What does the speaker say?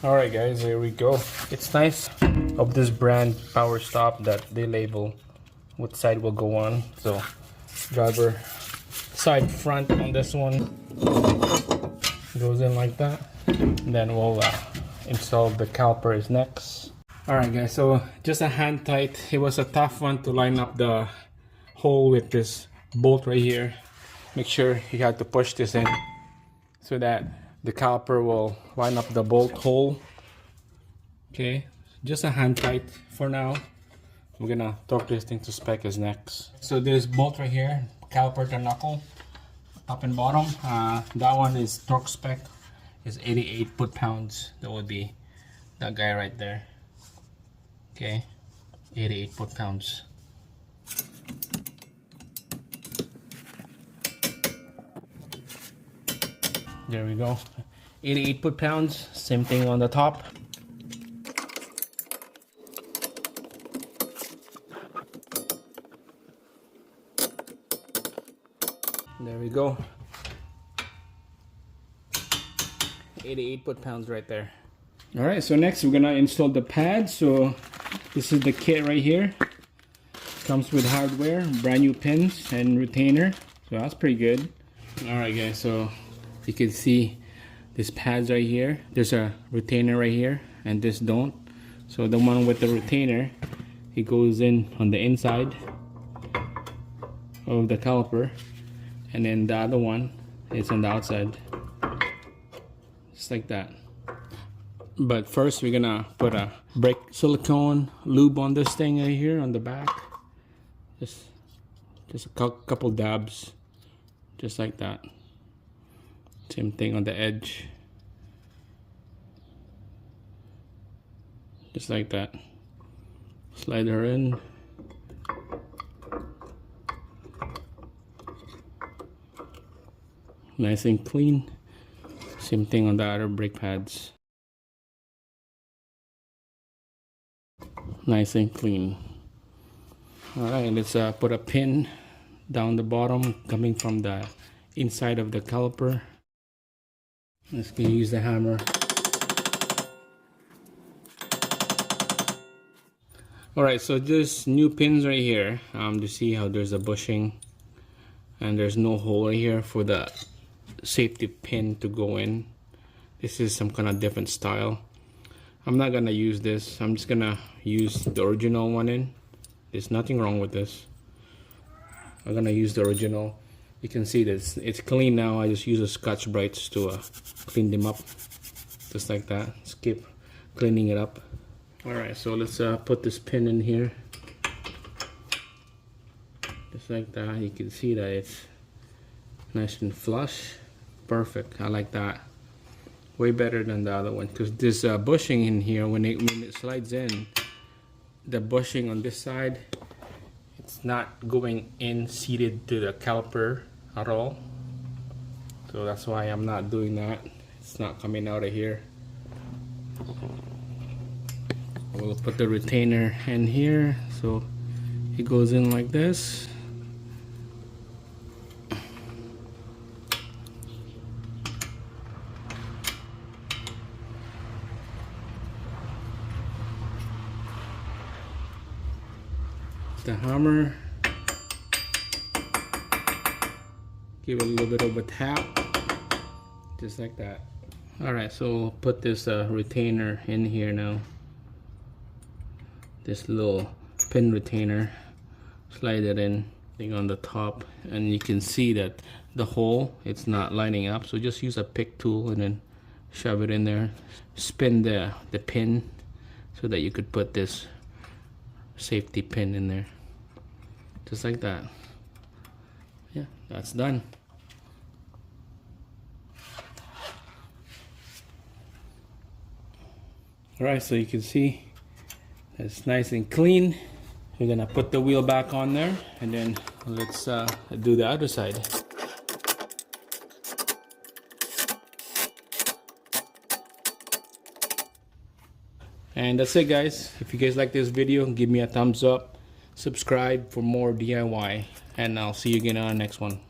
Alright guys, here we go. It's nice of this brand power stop that they label what side will go on. So driver side front on this one goes in like that. And then we'll install the calipers next. Alright guys, so just a hand tight. It was a tough one to line up the hole with this bolt right here. Make sure you have to push this in so that the caliper will line up the bolt hole. Okay, just a hand tight for now. We're gonna torque this thing to spec is next. So this bolt right here, caliper to knuckle, top and bottom. That one is torque spec is 88 foot-pounds. That would be that guy right there. Okay, 88 foot-pounds. There we go, 88 foot-pounds. Same thing on the top. There we go, 88 foot-pounds right there. All right, so next we're gonna install the pad. So this is the kit right here. Comes with hardware, brand new pins and retainer, so that's pretty good. All right guys, so you can see these pads right here. There's a retainer right here and this don't. So the one with the retainer, it goes in on the inside of the caliper, and then the other one is on the outside, just like that. But first we're gonna put a brake silicone lube on this thing right here on the back. Just a couple dabs, just like that. Same thing on the edge, just like that. Slide her in. Nice and clean. Same thing on the other brake pads. Nice and clean. Alright, let's put a pin down the bottom coming from the inside of the caliper. Let's use the hammer. Alright, so just new pins right here. To see how there's a bushing and there's no hole right here for the safety pin to go in. This is some kind of different style. I'm not gonna use this. I'm just gonna use the original one in. There's nothing wrong with this. I'm gonna use the original. You can see this, it's clean now. I just use a Scotch Brights to clean them up, just like that. Just keep cleaning it up. All right, so let's put this pin in here, just like that. You can see that it's nice and flush. Perfect. I like that. Way better than the other one, because this bushing in here, when it slides in, the bushing on this side, it's not going in seated to the caliper at all. So that's why I'm not doing that. It's not coming out of here. We'll put the retainer in here, so it goes in like this. The hammer, give it a little bit of a tap, just like that. Alright, so we'll put this retainer in here now. This little pin retainer, slide it in on the top, and you can see that the hole, it's not lining up, so just use a pick tool and then shove it in there. Spin the pin so that you could put this safety pin in there, just like that. Yeah, that's done. Alright, so you can see it's nice and clean. We're gonna put the wheel back on there, and then let's do the other side. And that's it guys. If you guys like this video, give me a thumbs up, subscribe for more DIY, and I'll see you again on the next one.